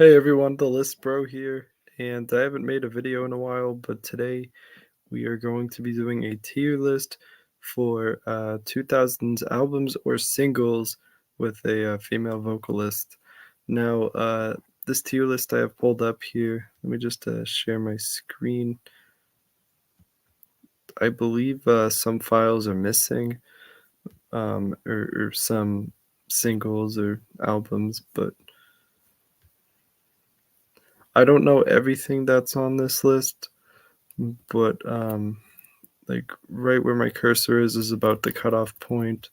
Hey everyone, the List Bro here, and I haven't made a video in a while, but today we are going to be doing a tier list for 2000s albums or singles with a female vocalist. Now, this tier list I have pulled up here. Let me just share my screen. I believe some files are missing, or some singles or albums, but I don't know everything that's on this list. But like right where my cursor is about the cutoff point.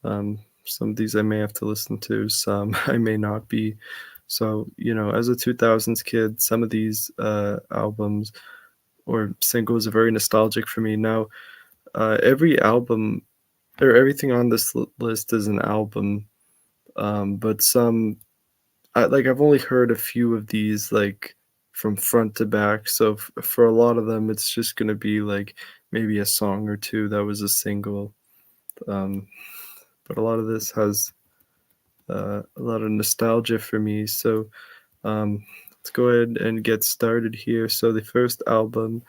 Some of these I may have to listen to, some I may not be. So, as a 2000s kid, some of these albums or singles are very nostalgic for me. Now, every album or everything on this list is an album, but I've only heard a few of these, like, from front to back, so for a lot of them, it's just gonna be, like, maybe a song or 2 that was a single, um, but a lot of this has, a lot of nostalgia for me, so, let's go ahead and get started here. So the first album,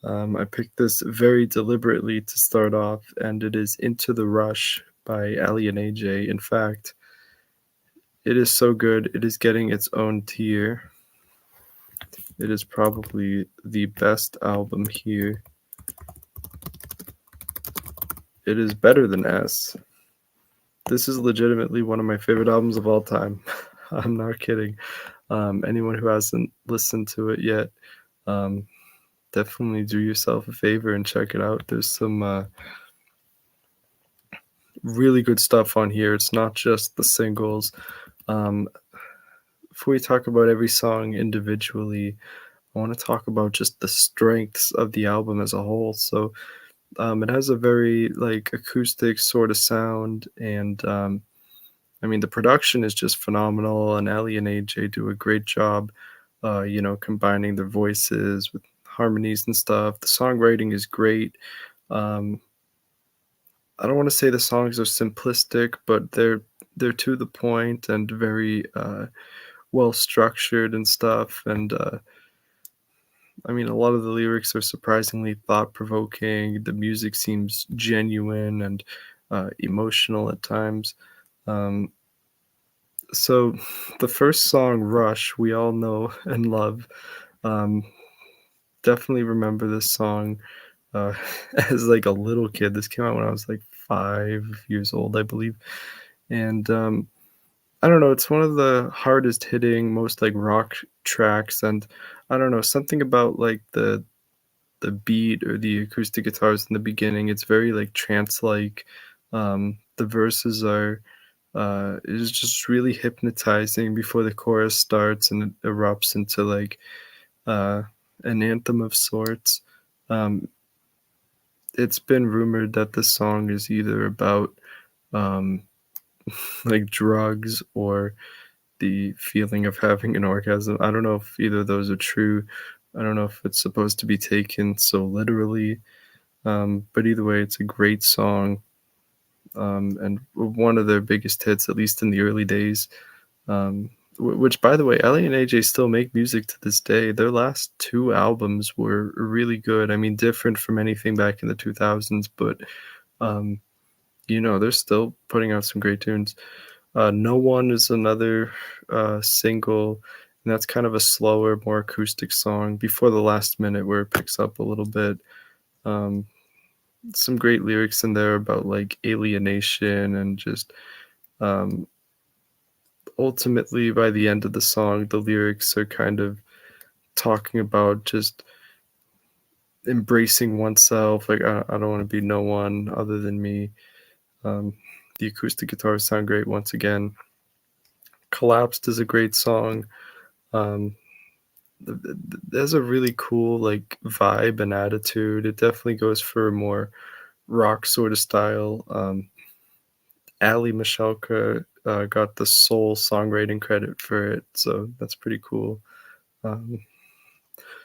I picked this very deliberately to start off, and it is Into the Rush by Ali and AJ. In fact, it is so good, it is getting its own tier. It is probably the best album here. It is better than S. This is legitimately one of my favorite albums of all time. I'm not kidding. Anyone who hasn't listened to it yet, um, definitely do yourself a favor and check it out. There's some really good stuff on here. It's not just the singles. Um, Before we talk about every song individually, I want to talk about just the strengths of the album as a whole. So, it has a very like acoustic sort of sound, and I mean the production is just phenomenal. And Ellie and AJ do a great job, combining their voices with harmonies and stuff. The songwriting is great. Um, I don't want to say the songs are simplistic, but they're to the point and very well structured and stuff. And I mean, a lot of the lyrics are surprisingly thought-provoking. The music seems genuine and emotional at times. Um, so, the first song, "Rush," we all know and love. Um, Definitely remember this song uh, as like a little kid. This came out when I was like 5 years old, I believe, and I don't know, it's one of the hardest hitting, most, like, rock tracks, and I don't know, something about, like, the beat or the acoustic guitars in the beginning, it's very, like, trance-like. The verses are, it is just really hypnotizing before the chorus starts and it erupts into, like, uh, an anthem of sorts. Um, it's been rumored that this song is either about, um, like, drugs or the feeling of having an orgasm. I don't know if either of those are true. I don't know if it's supposed to be taken so literally, but either way, it's a great song, and one of their biggest hits, at least in the early days. Which, by the way, Ellie and AJ still make music to this day. Their last two albums were really good. I mean, different from anything back in the 2000s, but um, they're still putting out some great tunes. No One is another single, and that's kind of a slower, more acoustic song before the last minute where it picks up a little bit. Um, some great lyrics in there about like alienation and just um, ultimately by the end of the song, the lyrics are kind of talking about just embracing oneself. Like, I don't want to be no one other than me. Um, the acoustic guitars sound great once again. Collapsed is a great song. Um, there's a really cool like vibe and attitude. It definitely goes for a more rock sort of style. Ali Mishalka got the sole songwriting credit for it, so that's pretty cool. Um,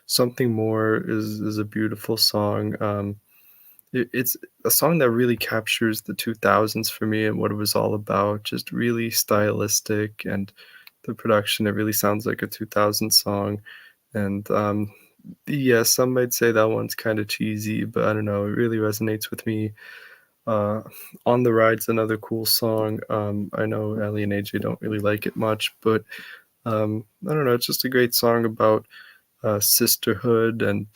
Something More is a beautiful song. It's a song that really captures the 2000s for me and what it was all about. Just really stylistic and the production, it really sounds like a 2000 song, and, yeah, some might say that one's kinda cheesy, but I don't know, it really resonates with me. Uh, On the Ride's another cool song. I know Ellie and AJ don't really like it much, but, I don't know, it's just a great song about, sisterhood and,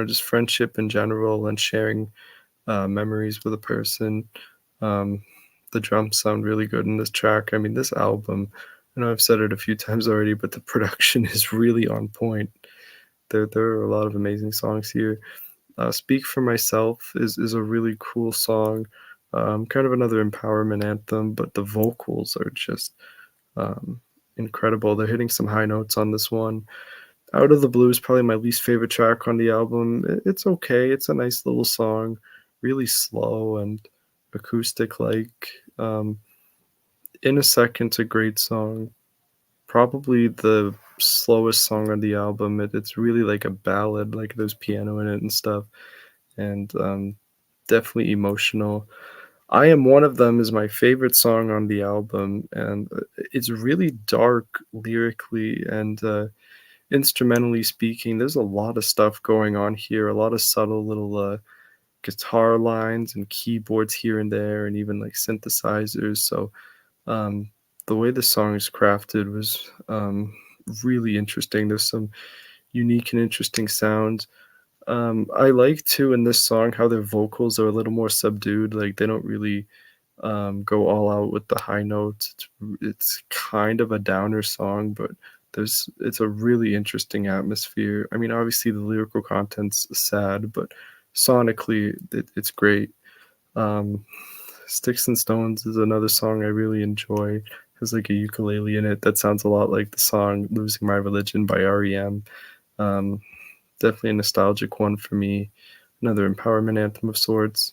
just friendship in general and sharing, memories with a person. Um, the drums sound really good in this track. I mean, this album, I know I've said it a few times already, but the production is really on point. There are a lot of amazing songs here. "Speak for Myself" is a really cool song, kind of another empowerment anthem, but the vocals are just, um, incredible. They're hitting some high notes on this one. "Out of the Blue" is probably my least favorite track on the album. It's okay, it's a nice little song, really slow and acoustic-like. "In a Second's" a great song, probably the slowest song on the album. It's really like a ballad, like, there's piano in it and stuff, and, definitely emotional. "I Am One of Them" is my favorite song on the album, and, it's really dark lyrically and, instrumentally speaking. There's a lot of stuff going on here, a lot of subtle little, guitar lines and keyboards here and there, and even, like, synthesizers, so, um, the way the song is crafted was, really interesting. There's some unique and interesting sounds. I like too in this song how their vocals are a little more subdued, like, they don't really, go all out with the high notes. It's kind of a downer song, but it's a really interesting atmosphere. I mean, obviously, the lyrical content's sad, but sonically, it's great. Um, "Sticks and Stones" is another song I really enjoy. Has, like, a ukulele in it that sounds a lot like the song "Losing My Religion" by REM. Um, Definitely a nostalgic one for me. Another empowerment anthem of sorts.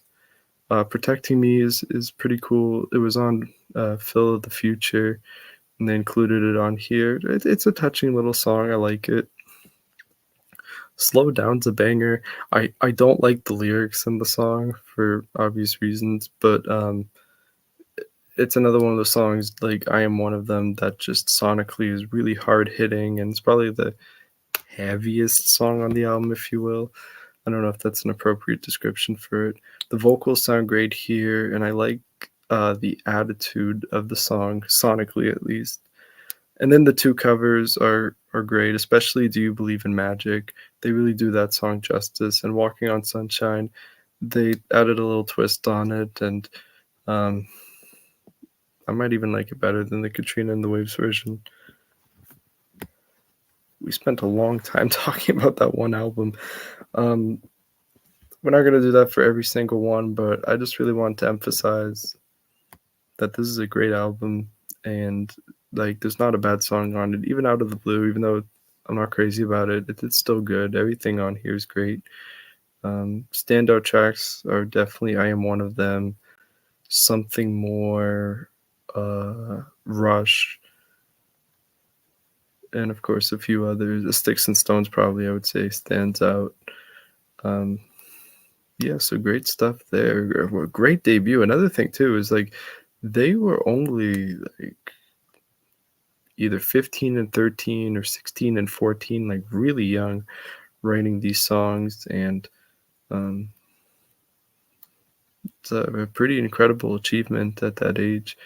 "Protecting Me" is pretty cool. It was on, "Phil of the Future," and they included it on here. It's a touching little song, I like it. "Slow Down's" a banger. I don't like the lyrics in the song for obvious reasons, but, it's another one of those songs, like, "I Am One of Them," that just sonically is really hard hitting, and it's probably the heaviest song on the album, if you will. I don't know if that's an appropriate description for it. The vocals sound great here, and I like, the attitude of the song, sonically at least. And then the 2 covers are great, especially "Do You Believe in Magic?" They really do that song justice, and "Walking on Sunshine," they added a little twist on it, and, um, I might even like it better than the Katrina and the Waves version. We spent a long time talking about that one album. Um, we're not gonna do that for every single one, but I just really want to emphasize that this is a great album, and, like, there's not a bad song on it, even "Out of the Blue," even though I'm not crazy about it, it's still good. Everything on here is great. Standout tracks are definitely "I Am One of Them," "Something More," "Rush," and, of course, a few others. The "Sticks and Stones" probably, I would say, stands out. Um, yeah, so great stuff there. Great debut. Another thing too is, like, they were only, like, either 15 and 13 or 16 and 14, like, really young, writing these songs, and, um, it's a pretty incredible achievement at that age,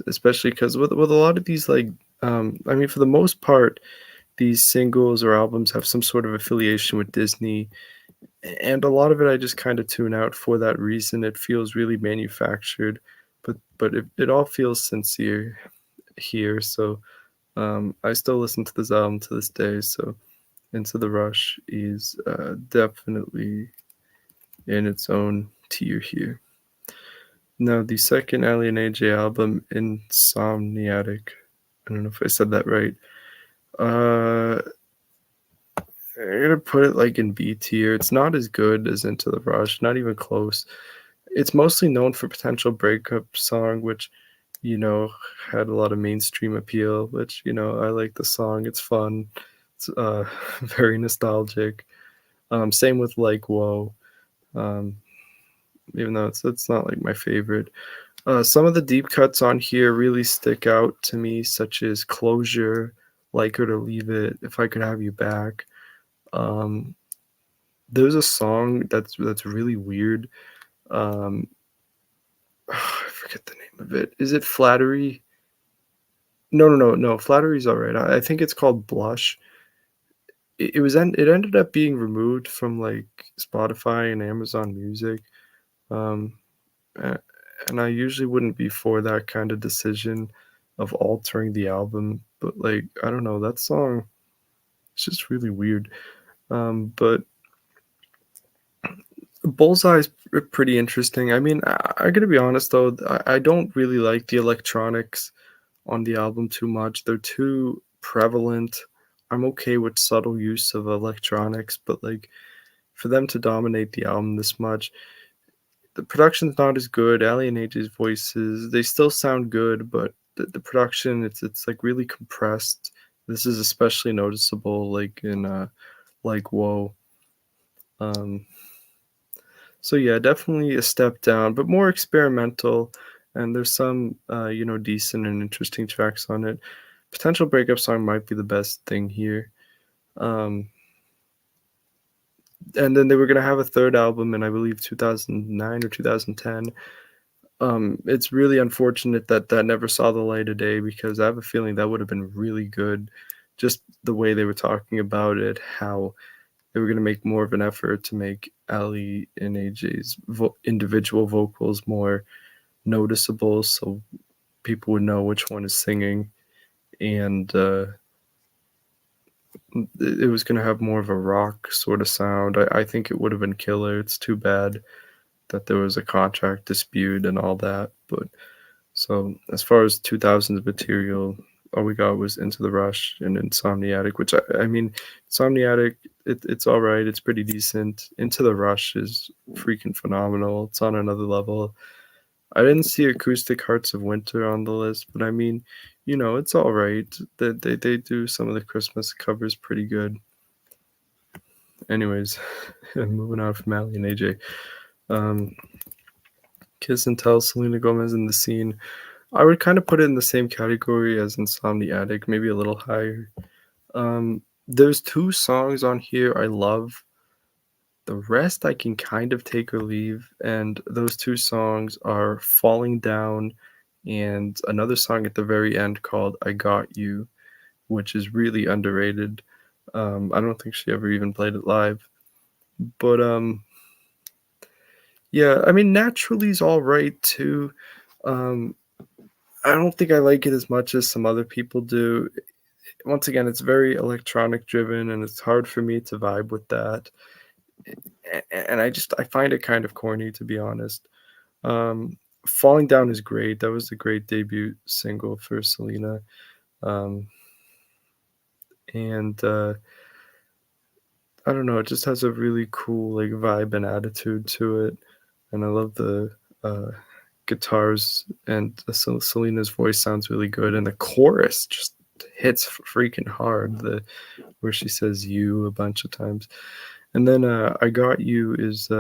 especially because with a lot of these, like, I mean, for the most part, these singles or albums have some sort of affiliation with Disney, and a lot of it I just kinda tune out for that reason. It feels really manufactured, but it all feels sincere here, so, I still listen to this album to this day, so Into the Rush is, definitely in its own tier here. Now the second Ally and AJ album, Insomniatic, I don't know if I said that right. Uh, I'm gonna put it, like, in B tier. It's not as good as Into the Rush, not even close. It's mostly known for Potential Breakup Song, which, you know, had a lot of mainstream appeal, which, I like the song, it's fun. It's, very nostalgic. Same with, like, Whoa, um, even though it's not, like, my favorite. Some of the deep cuts on here really stick out to me, such as "Closure," "Like Her to Leave It," "If I Could Have You Back." Um, there's a song that's really weird. Um, I forget the name of it. Is it "Flattery"? No, "Flattery's" alright. I think it's called "Blush." It ended up being removed from, like, Spotify and Amazon Music, um, a and I usually wouldn't be for that kinda decision of altering the album, but, like, I don't know, that song, it's just really weird, but Bullseye's pretty interesting. I mean, I gotta be honest, though, I don't really like the electronics on the album too much. They're too prevalent. I'm okay with subtle use of electronics, but, like, for them to dominate the album this much, the production's not as good. Ali and AJ's voices, they still sound good, but the production, it's like really compressed. This is especially noticeable, like in like Whoa. Um, so yeah, definitely a step down, but more experimental. And there's some decent and interesting tracks on it. Potential breakup song might be the best thing here. Um, and then they were gonna have a third album in I believe 2009 or 2010. It's really unfortunate that that never saw the light of day because I have a feeling that would have been really good. Just the way they were talking about it, how they were going to make more of an effort to make Ali and AJ's individual vocals more noticeable so people would know which one is singing. And it was going to have more of a rock sort of sound. I think it would have been killer. It's too bad that there was a contract dispute and all that. But so as far as 2000s material, all we got was Into the Rush and Insomniatic, which I mean, Insomniatic, it's all right. It's pretty decent. Into the Rush is freaking phenomenal. It's on another level. I didn't see Acoustic Hearts of Winter on the list, but I mean, it's all right. They do some of the Christmas covers pretty good. Anyways, moving on from Ally and AJ. Um, Kiss and Tell, Selena Gomez in the scene. I would kind of put it in the same category as Insomniatic, maybe a little higher. There's two songs on here I love. The rest I can kind of take or leave, and those two songs are Falling Down and another song at the very end called I Got You, which is really underrated. I don't think she ever even played it live. But yeah, I mean Naturally's all right too. Um, I don't think I like it as much as some other people do. Once again, it's very electronic driven and it's hard for me to vibe with that. And I find it kind of corny to be honest. Falling Down is great. That was a great debut single for Selena. Um, and I don't know, it just has a really cool like vibe and attitude to it. And I love the uh, guitars and Selena's voice sounds really good. And the chorus just hits freaking hard. The where she says "you" a bunch of times. And then, "I Got You" is,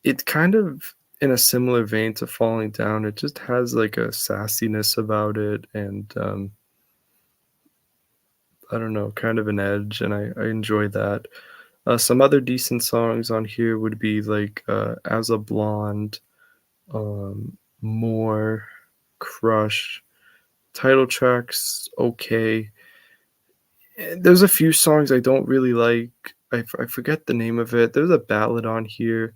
it's kind of in a similar vein to "Falling Down." It just has, like, a sassiness about it and, I don't know, kind of an edge, and I enjoy that. Some other decent songs on here would be, like, "As a Blonde," "More," "Crush." Title track's okay. There's a few songs I don't really like. I forget the name of it. There's a ballad on here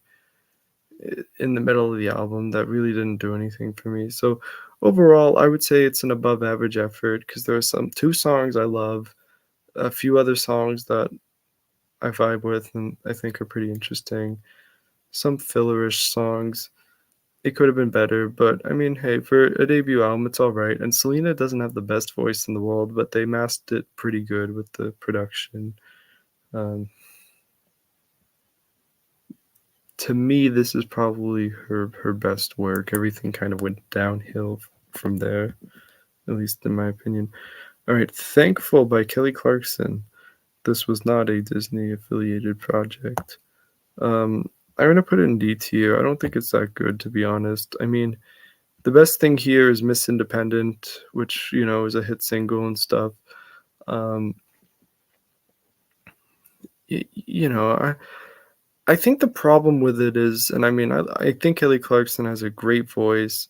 in the middle of the album that really didn't do anything for me. So overall, I would say it's an above average effort because there are some two songs I love, a few other songs that I vibe with and I think are pretty interesting. Some fillerish songs. It could have been better, but I mean, hey, for a debut album, it's all right. And Selena doesn't have the best voice in the world, but they masked it pretty good with the production. Um, to me, this is probably her best work. Everything kind of went downhill from there, at least in my opinion. All right, Thankful by Kelly Clarkson. This was not a Disney affiliated project. Um, I'm gonna put it in D tier. I don't think it's that good, to be honest. I mean, the best thing here is Miss Independent, which, is a hit single and stuff. Um, I think the problem with it is, and I mean, I think Kelly Clarkson has a great voice.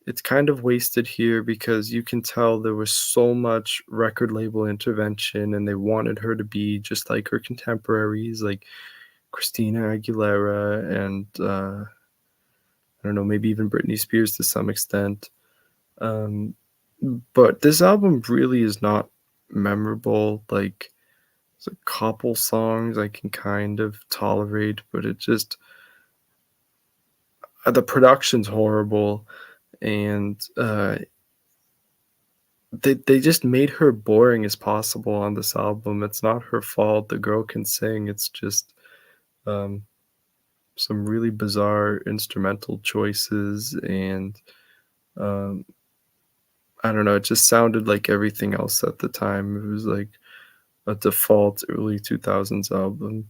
It's kind of wasted here because you can tell there was so much record label intervention, and they wanted her to be just like her contemporaries, like Christina Aguilera and I don't know, maybe even Britney Spears to some extent. Um, but this album really is not memorable. Like, there's a couple songs I can kind of tolerate, but it just the production's horrible, and they just made her boring as possible on this album. It's not her fault. The girl can sing. It's just um, some really bizarre instrumental choices, and um, I don't know. It just sounded like everything else at the time. It was like a default early 2000s album.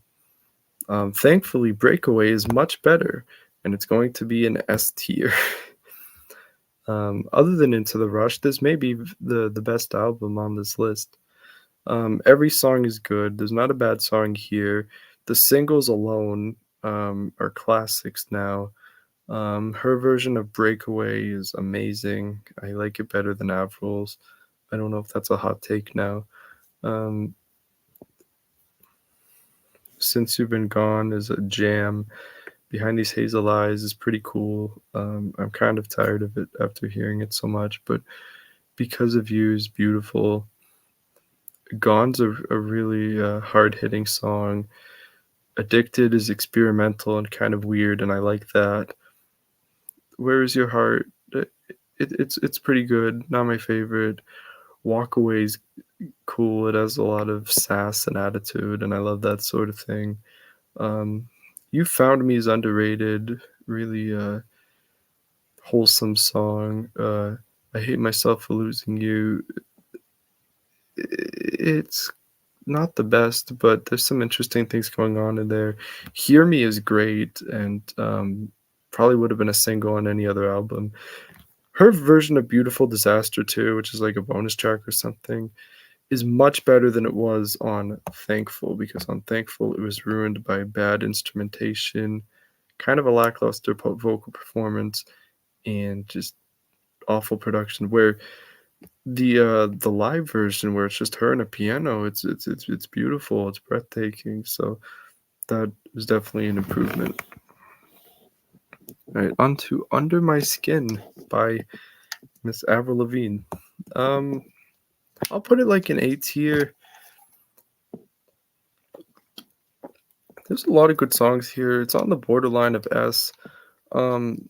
Thankfully, Breakaway is much better, and it's going to be an S tier. Other than Into the Rush, this may be the best album on this list. Every song is good. There's not a bad song here. The singles alone are classics now. Her version of Breakaway is amazing. I like it better than Avril's. I don't know if that's a hot take now. Um, Since You've Been Gone is a jam. Behind These Hazel Eyes is pretty cool. I'm kind of tired of it after hearing it so much, but Because of You is beautiful. Gone's a really hard hitting song. Addicted is experimental and kind of weird, and I like that. Where Is Your Heart? It's pretty good. Not my favorite. Walk Away's cool. It has a lot of sass and attitude, and I love that sort of thing. Um, You Found Me is underrated. Really wholesome song. I Hate Myself for Losing You. It's not the best, but there's some interesting things going on in there. Hear Me is great, and probably would have been a single on any other album. Her version of Beautiful Disaster too, which is like a bonus track or something, is much better than it was on Thankful, because on Thankful it was ruined by bad instrumentation, kind of a lackluster vocal performance, and just awful production. Where the live version, where it's just her and a piano, it's beautiful, it's breathtaking. So that was definitely an improvement. All right, on to Under My Skin by Miss Avril Lavigne. Um, I'll put it like an A tier. There's a lot of good songs here. It's on the borderline of S. Um,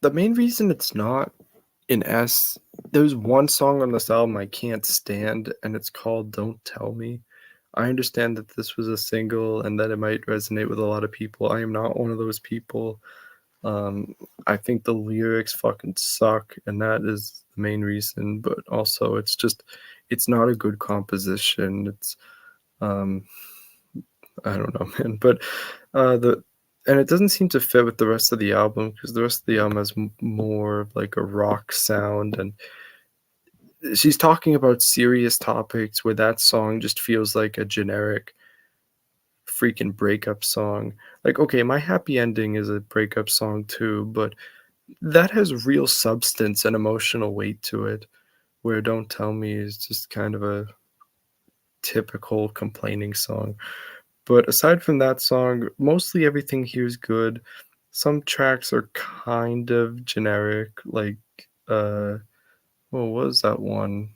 the main reason it's not in S, there's one song on this album I can't stand, and it's called Don't Tell Me. I understand that this was a single and that it might resonate with a lot of people. I am not one of those people. Um, I think the lyrics fucking suck, and that is the main reason. But also, it's not a good composition. It's, um, I don't know, man. But and it doesn't seem to fit with the rest of the album, because the rest of the album has more of like a rock sound, and she's talking about serious topics, where that song just feels like a generic freaking breakup song. Like, okay, My Happy Ending is a breakup song too, but that has real substance and emotional weight to it, where Don't Tell Me is just kind of a typical complaining song. But aside from that song, mostly everything here is good. Some tracks are kind of generic, like what was that one?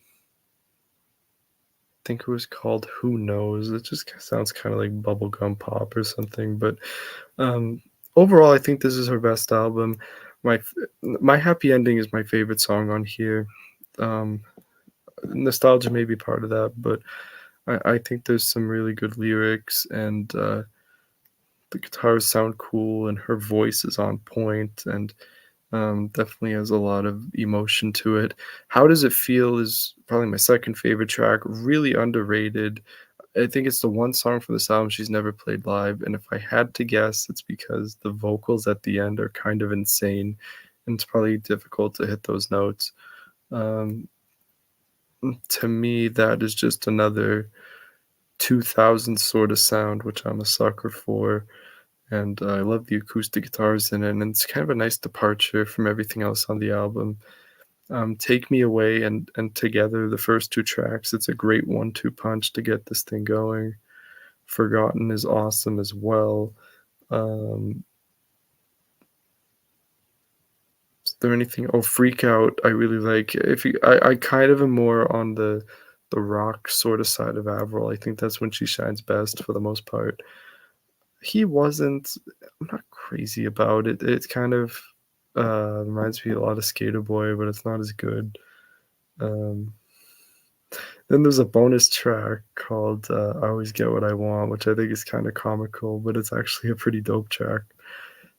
I think it was called Who Knows. It just sounds kind of like bubblegum pop or something. But overall, I think this is her best album. My Happy Ending is my favorite song on here. Um, Nostalgia may be part of that, but I think there's some really good lyrics, and the guitars sound cool, and her voice is on point, and definitely has a lot of emotion to it. How Does It Feel is probably my second favorite track. Really underrated. I think it's the one song from this album she's never played live, and if I had to guess, it's because the vocals at the end are kind of insane, and it's probably difficult to hit those notes. Um, to me, that is just another 2000 sort of sound, which I'm a sucker for, and I love the acoustic guitars in it, and it's kind of a nice departure from everything else on the album. Take Me Away and Together, the first 2 tracks, it's a great 1-2 punch to get this thing going. Forgotten is awesome as well. Um, is there anything Freak Out, I really like. If you I kind of am more on the rock sorta side of Avril. I think that's when she shines best for the most part. He wasn't I'm not crazy about it. It kind of, reminds me a lot of Skater Boy, but it's not as good. Um, then there's a bonus track called, I Always Get What I Want, which I think is kinda comical, but it's actually a pretty dope track.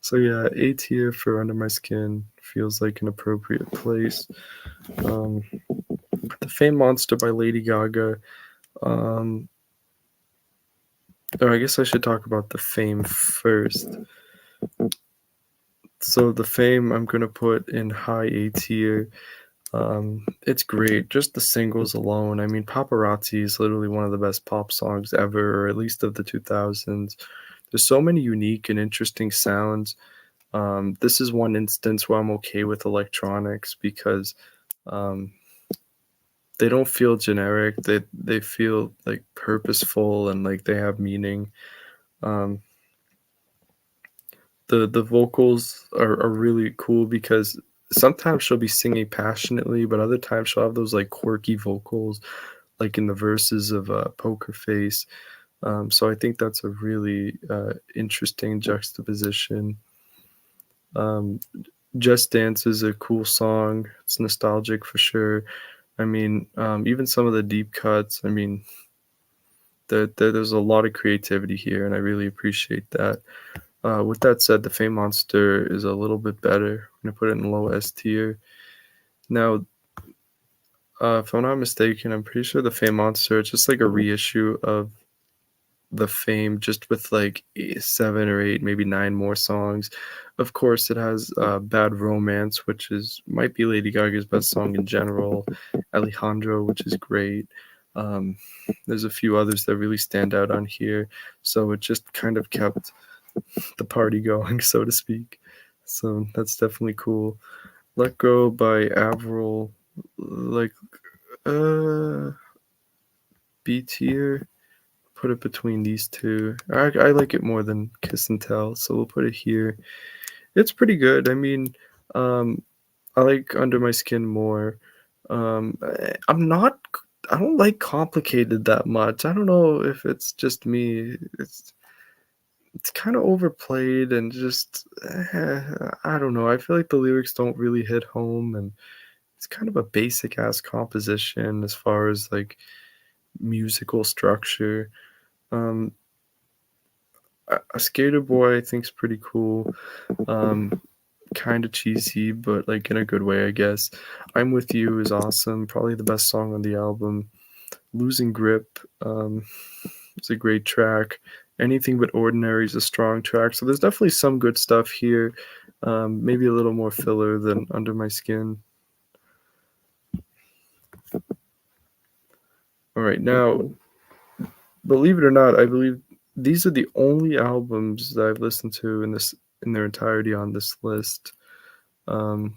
So yeah, A tier for Under My Skin feels like an appropriate place. Um, The Fame Monster by Lady Gaga, um I guess I should talk about The Fame first. So The Fame, I'm gonna put in high A tier. It's great, just the singles alone. I mean, Paparazzi is literally one of the best pop songs ever, or at least of the 2000s. There's so many unique and interesting sounds. This is one instance where I'm okay with electronics because, um, they don't feel generic. They feel, like, purposeful and, like, they have meaning. Um, the vocals are really cool because sometimes she'll be singing passionately, but other times she'll have those, like, quirky vocals, like in the verses of, Poker Face. So I think that's a really, interesting juxtaposition. Um, Just Dance is a cool song. It's nostalgic for sure. I mean, even some of the deep cuts, I mean, there's a lot of creativity here, and I really appreciate that. With that said, the Fame Monster is a little bit better. I'm gonna put it in low S tier. Now, if I'm not mistaken, I'm pretty sure the Fame Monster is just like a reissue of the Fame, just with like 7 or 8, maybe 9 more songs. Of course, it has Bad Romance, which is might be Lady Gaga's best song in general. Alejandro, which is great. Um, there's a few others that really stand out on here. So it just kind of kept the party going, so to speak. So that's definitely cool. Let Go by Avril, like, uh, B tier. Put it between these two. I like it more than Kiss and Tell, so we'll put it here. It's pretty good. I mean, um, I like Under My Skin more. I'm not. I don't like Complicated that much. I don't know if it's just me. It's kind of overplayed and just I don't know. I feel like the lyrics don't really hit home, and it's kind of a basic ass composition as far as like musical structure. Um, a Skater Boy I think's pretty cool. Um, kind of cheesy, but like in a good way, I guess. I'm With You is awesome. Probably the best song on the album. Losing Grip. It's a great track. Anything But Ordinary is a strong track. So there's definitely some good stuff here. Maybe a little more filler than Under My Skin. All right, now, believe it or not, I believe these are the only albums that I've listened to in their entirety on this list. Um,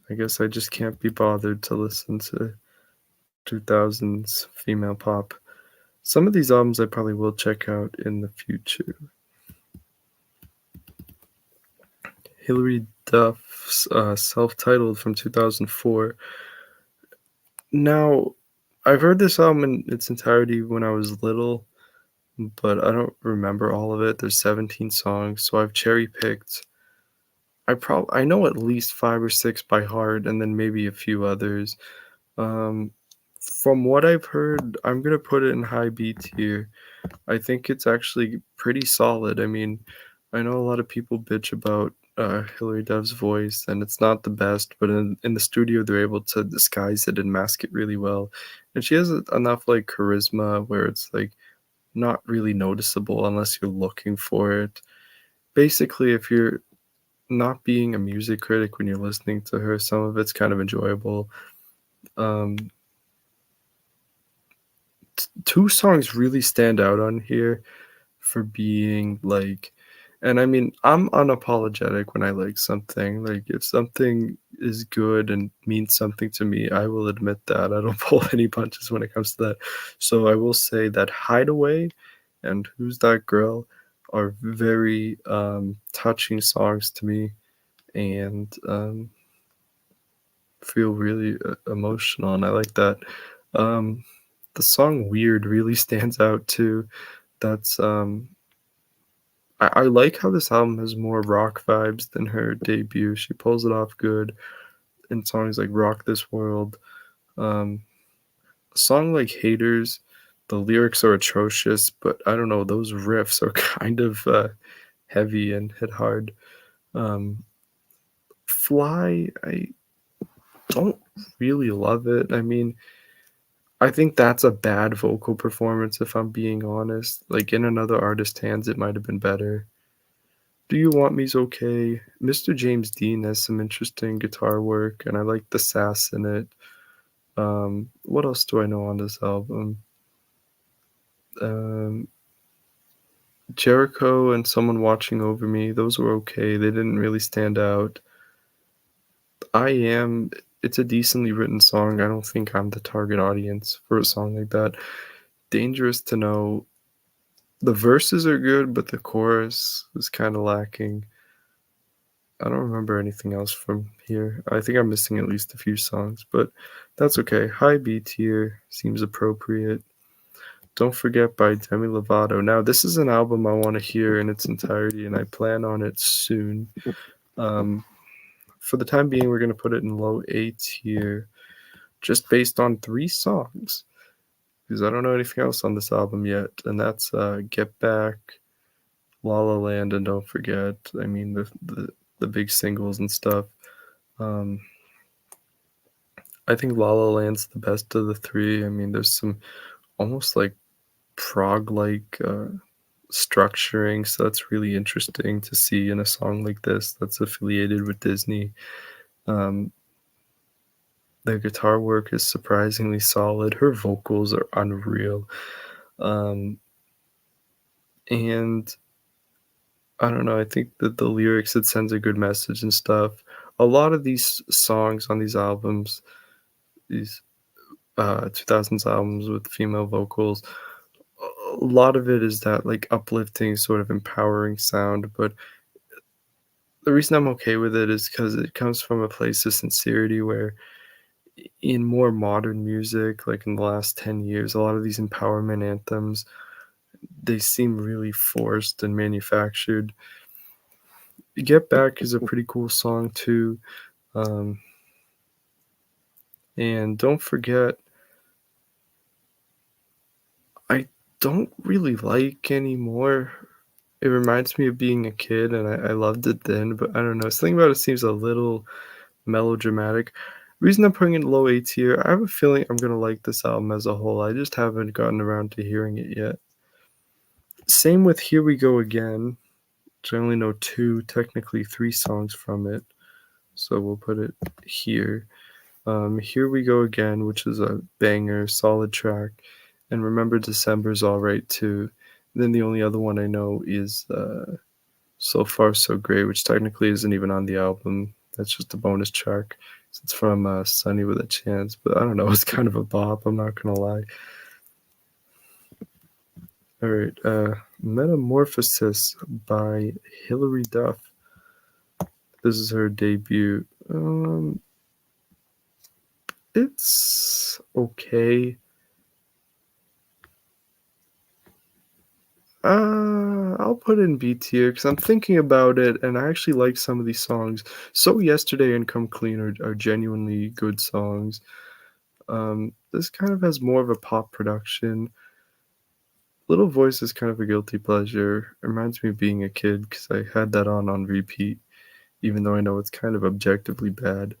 I guess I just can't be bothered to listen to 2000s female pop. Some of these albums I probably will check out in the future. Hilary Duff's Self-Titled from 2004. Now, I've heard this album in its entirety when I was little, but I don't remember all of it. There's 17 songs, so I've cherry-picked. I know at least 5 or 6 by heart, and then maybe a few others. Um, from what I've heard, I'm gonna put it in high B tier. I think it's actually pretty solid. I mean, I know a lot of people bitch about Hilary Duff's voice, and it's not the best, but in the studio, they're able to disguise it and mask it really well. And she has enough like charisma where it's like not really noticeable unless you're looking for it. Basically, if you're not being a music critic when you're listening to her, some of it's kind of enjoyable. Um, Two songs really stand out on here for being like, and I mean, I'm unapologetic when I like something. Like, if something is good and means something to me, I will admit that. I don't pull any punches when it comes to that. So I will say that Hideaway and Who's That Girl are very touching songs to me, and feel really emotional, and I like that. Um, the song Weird really stands out too. That's I like how this album has more rock vibes than her debut. She pulls it off good in songs like Rock This World. A song like Haters, the lyrics are atrocious, but I don't know, those riffs are kind of heavy and hit hard. Um, Fly, I don't really love it. I mean, I think that's a bad vocal performance, if I'm being honest. Like, in another artist's hands, it might have been better. Do You Want Me's okay. Mr. James Dean has some interesting guitar work, and I like the sass in it. What else do I know on this album? Um, Jericho and Someone Watching Over Me, those were okay. They didn't really stand out. I Am, it's a decently written song. I don't think I'm the target audience for a song like that. Dangerous to Know, the verses are good, but the chorus is kind of lacking. I don't remember anything else from here. I think I'm missing at least a few songs, but that's okay. High B tier seems appropriate. Don't Forget by Demi Lovato. Now, this is an album I want to hear in its entirety, and I plan on it soon. Um, for the time being, we're going to put it in low A tier, just based on 3 songs, because I don't know anything else on this album yet, and that's Get Back, La La Land, and Don't Forget. I mean, the big singles and stuff. Um, I think La La Land's the best of the 3. I mean, there's some almost like prog-like structuring, so that's really interesting to see in a song like this that's affiliated with Disney. Um, the guitar work is surprisingly solid. Her vocals are unreal. Um, and I don't know, I think that the lyrics, it sends a good message and stuff. A lot of these songs on these albums, these 2000s albums with female vocals, a lot of it is that like uplifting, sort of empowering sound. But the reason I'm okay with it is because it comes from a place of sincerity where in more modern music, like in the last 10 years, a lot of these empowerment anthems, they seem really forced and manufactured. Get Back is a pretty cool song too. Um, and Don't Forget, I don't really like anymore. It reminds me of being a kid, and I loved it then, but I don't know. Something about it seems a little melodramatic. Reason I'm putting it low A tier, I have a feeling I'm gonna like this album as a whole. I just haven't gotten around to hearing it yet. Same with Here We Go Again, which I only know 2, technically 3 songs from it, so we'll put it here. Here We Go Again, which is a banger, solid track, and Remember December's alright too. Then the only other one I know is So Far So Great, which technically isn't even on the album. That's just a bonus track. It's from Sunny with a Chance, but I don't know. It's kind of a bop. I'm not gonna lie. All right, Metamorphosis by Hilary Duff. This is her debut. It's okay. I'll put it in B tier because I'm thinking about it, and I actually like some of these songs. So Yesterday and Come Clean are genuinely good songs. This kind of has more of a pop production. Little Voice is kind of a guilty pleasure. It reminds me of being a kid because I had that on repeat. even though I know it's kind of objectively bad.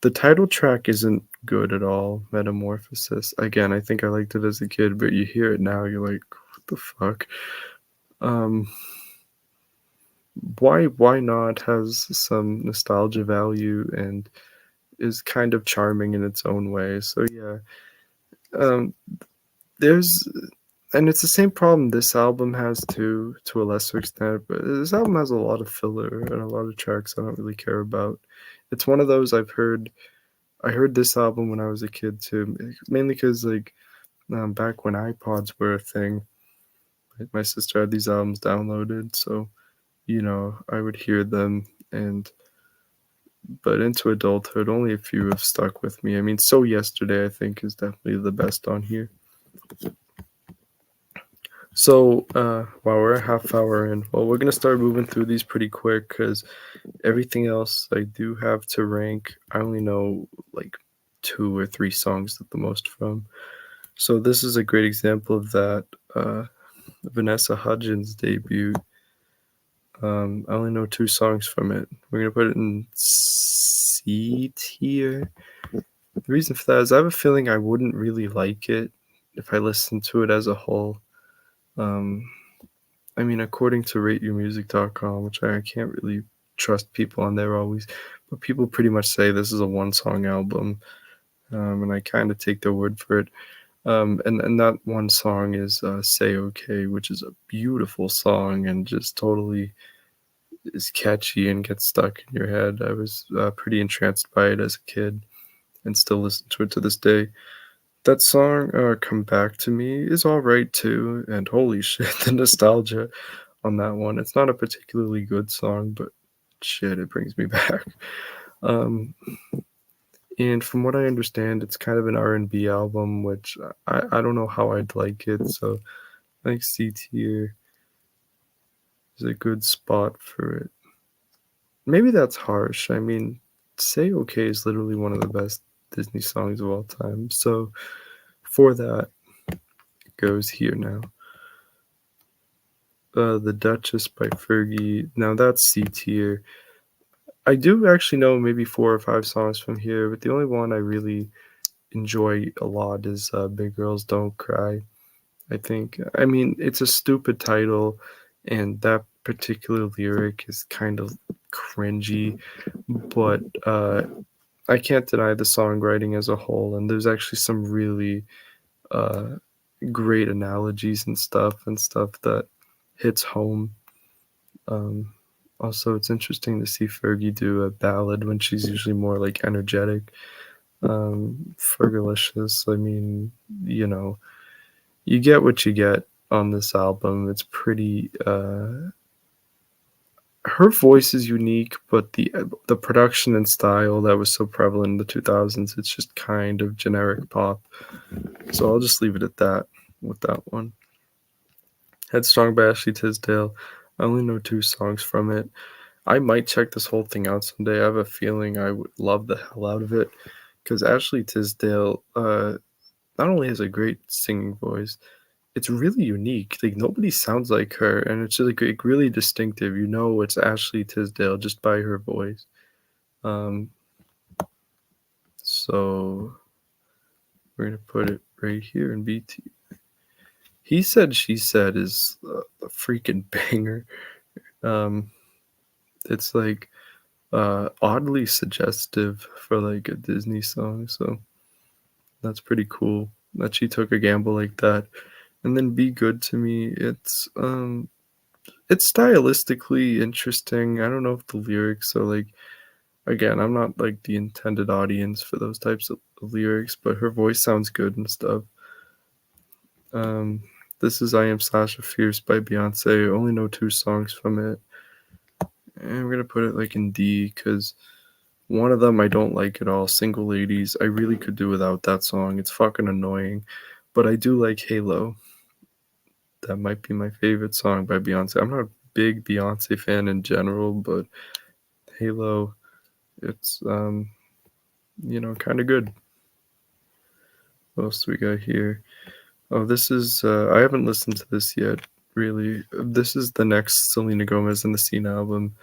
The title track isn't good at all, Metamorphosis. Again, I think I liked it as a kid, but you hear it now, you're like, "What the fuck?" Um, why not has some nostalgia value and is kind of charming in its own way. So yeah, um, there's and it's the same problem this album has too, to a lesser extent. But this album has a lot of filler and a lot of tracks I don't really care about. It's one of those I heard this album when I was a kid too, mainly because like back when iPods were a thing, like, my sister had these albums downloaded, so I would hear them and but into adulthood, only a few have stuck with me. I mean, So Yesterday, I think, is definitely the best on here. So, wow, we're a half hour in. Well, we're gonna start moving through these pretty quick because everything else I do have to rank. I only know like 2 or 3 songs at the most from. So this is a great example of that. Vanessa Hudgens' debut. I only know 2 songs from it. We're gonna put it in C tier. The reason for that is I have a feeling I wouldn't really like it if I listened to it as a whole. Um, I mean, according to RateYourMusic.com, which I can't really trust people on there always, but people pretty much say this is a 1 song album, and I kind of take their word for it. And that 1 song is "Say Okay," which is a beautiful song and just totally is catchy and gets stuck in your head. I was pretty entranced by it as a kid and still listen to it to this day. That song, "Come Back to Me," is alright too, and holy shit, the nostalgia on that one. It's not a particularly good song, but shit, it brings me back. Um, and from what I understand, it's kind of an R&B album, which I don't know how I'd like it, so I think C tier is a good spot for it. Maybe that's harsh. I mean, "Say Okay" is literally one of the best Disney songs of all time, so for that, it goes here now. The Duchess by Fergie. Now that's C tier. I do actually know maybe 4 or 5 songs from here, but the only one I really enjoy a lot is Big Girls Don't Cry. I think, I mean, it's a stupid title, and that particular lyric is kind of cringy, but I can't deny the songwriting as a whole, and there's actually some really uh, great analogies and stuff that hits home. Um, Also, it's interesting to see Fergie do a ballad when she's usually more like energetic. Fergalicious, I mean, you know, you get what you get on this album. It's pretty. Her voice is unique, but the production and style that was so prevalent in the 2000s, it's just kind of generic pop. So I'll just leave it at that with that one. Headstrong by Ashley Tisdale. I only know 2 songs from it. I might check this whole thing out someday. I have a feeling I would love the hell out of it because Ashley Tisdale not only has a great singing voice, it's really unique. Like nobody sounds like her, and it's just like really distinctive. You know, it's Ashley Tisdale just by her voice. Um, so we're gonna put it right here in BT. He Said, She Said is a freaking banger. Um, it's like oddly suggestive for like a Disney song, so that's pretty cool that she took a gamble like that. And then Be Good to Me, it's stylistically interesting. I don't know if the lyrics are like, again, I'm not like the intended audience for those types of lyrics, but her voice sounds good and stuff. This is I Am Sasha Fierce by Beyonce. I only know 2 songs from it. And we're gonna put it like in D because one of them I don't like at all. Single Ladies. I really could do without that song. It's fucking annoying. But I do like Halo. That might be my favorite song by Beyonce. I'm not a big Beyonce fan in general, but Halo, it's kind of good. What else do we got here? Oh, this is I haven't listened to this yet, really. This is the next Selena Gomez and the Scene album.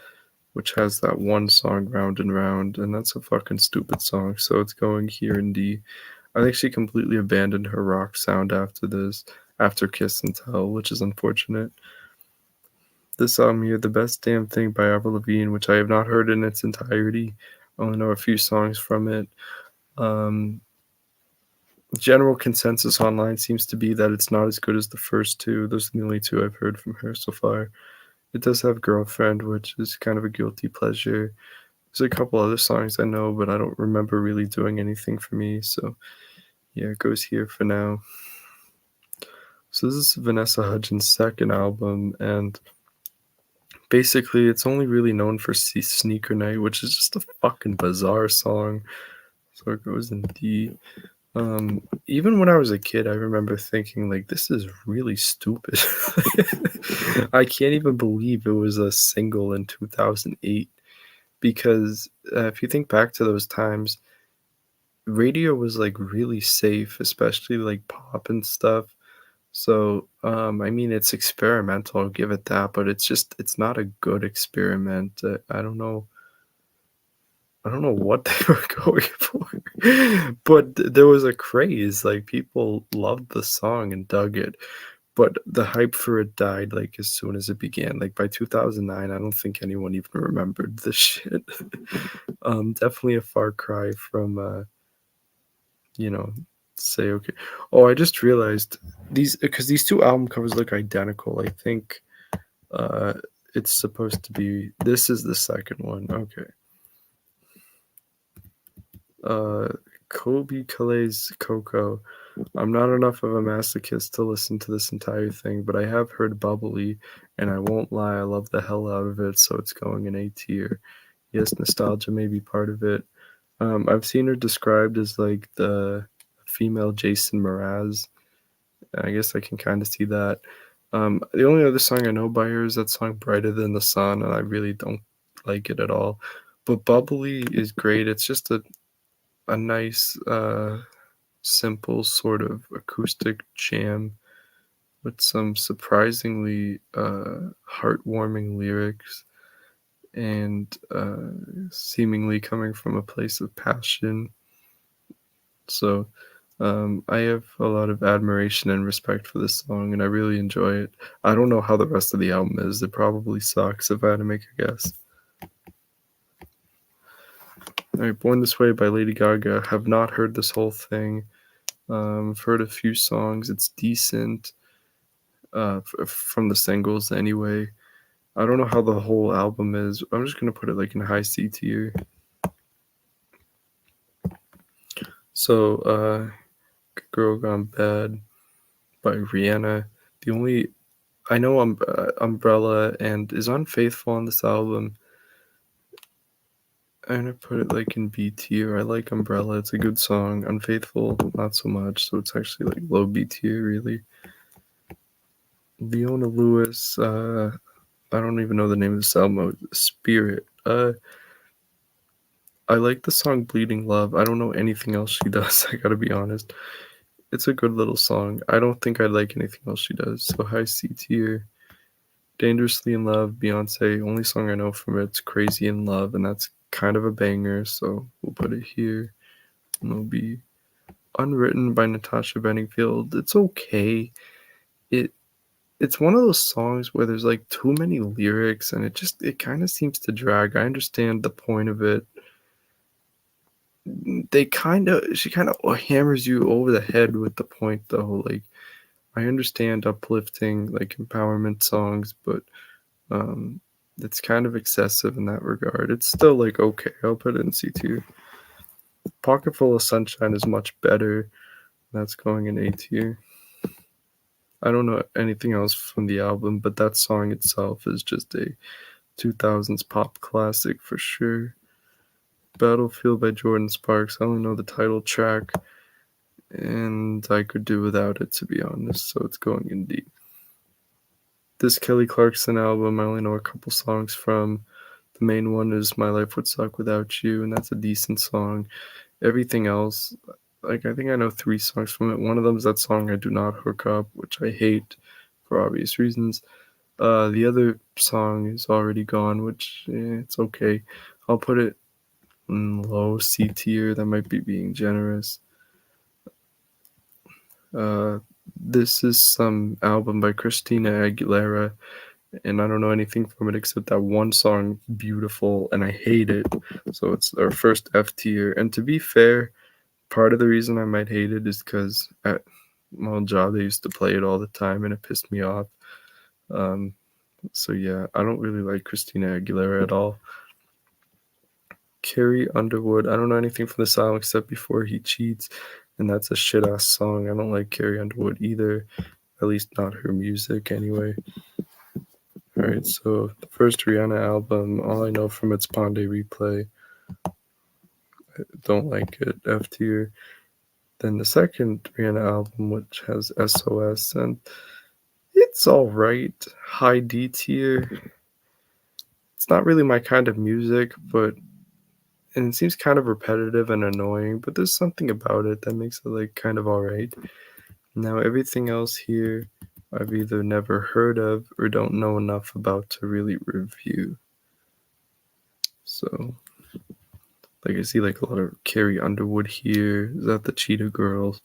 which has that one song, Round and Round, and that's a fucking stupid song, so it's going here in D. I think she completely abandoned her rock sound after this, after Kiss and Tell, which is unfortunate. This album here, The Best Damn Thing by Avril Lavigne, which I have not heard in its entirety. I only know a few songs from it. General consensus online seems to be that it's not as good as the first two. Those are the only two I've heard from her so far. It does have Girlfriend, which is kind of a guilty pleasure. There's a couple other songs I know, but I don't remember really doing anything for me. So yeah, it goes here for now. So this is Vanessa Hudgens' second album, and basically it's only really known for Sneaker Night, which is just a fucking bizarre song. So it goes in D. Even when I was a kid, I remember thinking, like, this is really stupid. I can't even believe it was a single in 2008 because if you think back to those times, radio was like really safe, especially like pop and stuff. So, I mean, it's experimental, I'll give it that, but it's not a good experiment. I don't know what they were going for, but there was a craze. Like people loved the song and dug it, but the hype for it died like as soon as it began. Like by 2009, I don't think anyone even remembered the shit. Definitely a far cry from you know, say okay. Oh, I just realized these because these two album covers look identical. I think uh it's supposed to be this is the second one. Okay. Kobe Calais Coco. I'm not enough of a masochist to listen to this entire thing, but I have heard Bubbly, and I won't lie, I love the hell out of it, so it's going in A tier. Yes, nostalgia may be part of it. I've seen her described as like the female Jason Mraz. I guess I can kind of see that. The only other song I know by her is that song Brighter Than the Sun, and I really don't like it at all. But Bubbly is great. It's just a nice, simple sort of acoustic jam with some surprisingly heartwarming lyrics and seemingly coming from a place of passion. So I have a lot of admiration and respect for this song, and I really enjoy it. I don't know how the rest of the album is. It probably sucks if I had to make a guess. All right, Born This Way by Lady Gaga. Have not heard this whole thing. I've heard a few songs. It's decent from the singles anyway. I don't know how the whole album is. I'm just going to put it like in high C tier. So, Girl Gone Bad by Rihanna. The only I know Umbrella and is Unfaithful on this album. I'm gonna put it like in B tier. I like Umbrella. It's a good song. Unfaithful, not so much. So it's actually like low B tier, really. Leona Lewis. I don't even know the name of this album. Spirit. I like the song Bleeding Love. I don't know anything else she does. I gotta be honest. It's a good little song. I don't think I like anything else she does. So high C tier. Dangerously in Love, Beyonce. Only song I know from it's Crazy in Love, and that's kind of a banger, so we'll put it here. And it'll be Unwritten by Natasha Bedingfield. It's okay. It's one of those songs where there's like too many lyrics and it kind of seems to drag. I understand the point of it. She kind of hammers you over the head with the point though. Like I understand uplifting like empowerment songs, but it's kind of excessive in that regard. It's still like okay, I'll put it in C tier. Pocket Full of Sunshine is much better. That's going in A tier. I don't know anything else from the album, but that song itself is just a 2000s pop classic for sure. Battlefield by Jordan Sparks. I only know the title track, and I could do without it, to be honest, so it's going in D. This Kelly Clarkson album, I only know a couple songs from. The main one is My Life Would Suck Without You, and that's a decent song. Everything else, like I think I know 3 songs from it. One of them is that song I Do Not Hook Up, which I hate for obvious reasons. The other song is already gone, which it's okay. I'll put it in low C tier. That might be being generous. Uh, this is some album by Christina Aguilera, and I don't know anything from it except that one song, Beautiful, and I hate it. So it's our first F tier. And to be fair, part of the reason I might hate it is because at my old job they used to play it all the time and it pissed me off. So yeah, I don't really like Christina Aguilera at all. Carrie Underwood, I don't know anything from the song except Before He Cheats, and that's a shit ass song. I don't like Carrie Underwood either, at least not her music anyway. Alright, so the first Rihanna album, all I know from it's Ponde Replay. I don't like it, F tier. Then the second Rihanna album, which has SOS, and it's alright, high D tier. It's not really my kind of music, but and it seems kind of repetitive and annoying, but there's something about it that makes it like kind of alright. Now everything else here I've either never heard of or don't know enough about to really review. So like I see like a lot of Carrie Underwood here. Is that the Cheetah Girls?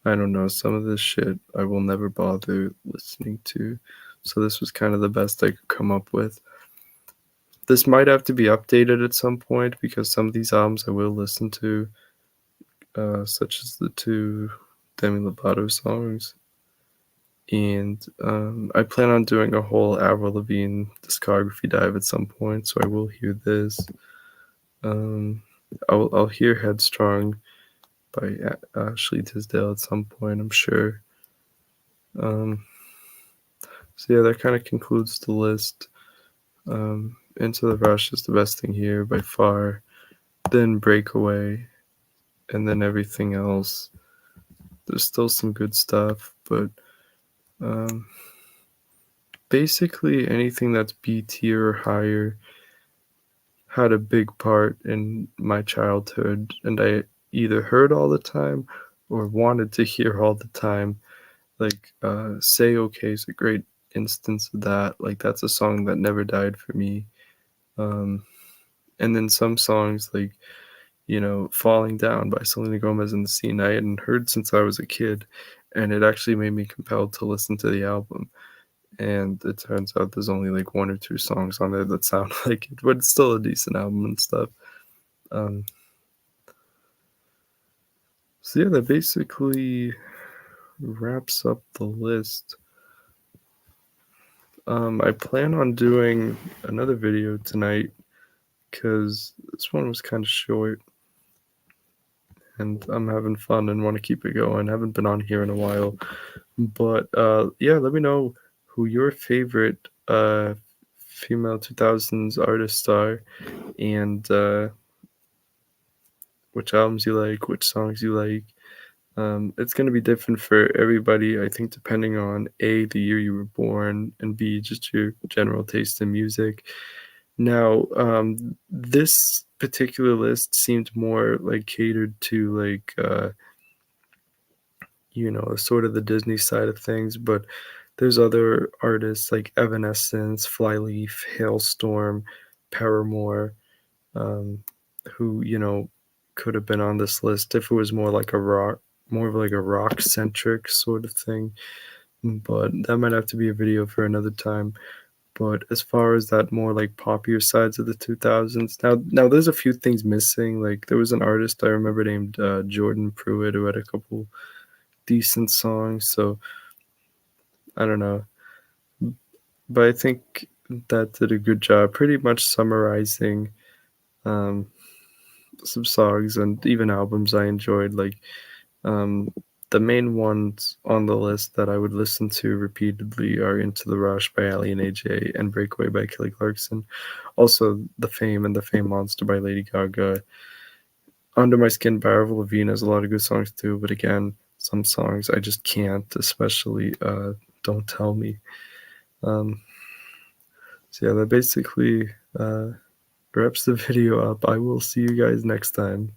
I don't know. Some of this shit I will never bother listening to. So this was kind of the best I could come up with. This might have to be updated at some point because some of these albums I will listen to, such as the two Demi Lovato songs. And I plan on doing a whole Avril Lavigne discography dive at some point, so I will hear this. I'll hear Headstrong by Ashley Tisdale at some point, I'm sure. So yeah, that kind of concludes the list. Into the Rush is the best thing here by far. Then Breakaway, and then everything else. There's still some good stuff, but basically anything that's B tier or higher had a big part in my childhood, and I either heard all the time or wanted to hear all the time. Like Say Okay is a great instance of that. Like that's a song that never died for me. And then some songs like, you know, Falling Down by Selena Gomez and the Scene I hadn't heard since I was a kid, and it actually made me compelled to listen to the album. And it turns out there's only like one or two songs on there that sound like it, but it's still a decent album and stuff. So yeah, that basically wraps up the list. I plan on doing another video tonight because this one was kind of short and I'm having fun and want to keep it going. I haven't been on here in a while, but yeah, let me know who your favorite female 2000s artists are, and which albums you like, which songs you like. It's going to be different for everybody, I think, depending on A, the year you were born, and B, just your general taste in music. Now, this particular list seemed more like catered to like, you know, sort of the Disney side of things, but there's other artists like Evanescence, Flyleaf, Hailstorm, Paramore, who, you know, could have been on this list if it was more like a rock, more of like a rock centric sort of thing. But that might have to be a video for another time. But as far as that more like popular sides of the 2000s, now there's a few things missing. Like there was an artist I remember named Jordan Pruitt who had a couple decent songs. So I don't know, but I think that did a good job, pretty much summarizing some songs and even albums I enjoyed. Like the main ones on the list that I would listen to repeatedly are Into the Rush by Ali and AJ and Breakaway by Kelly Clarkson. Also, The Fame and The Fame Monster by Lady Gaga. Under My Skin by Avril Lavigne has a lot of good songs too, but again, some songs I just can't, especially Don't Tell Me. So yeah, that basically wraps the video up. I will see you guys next time.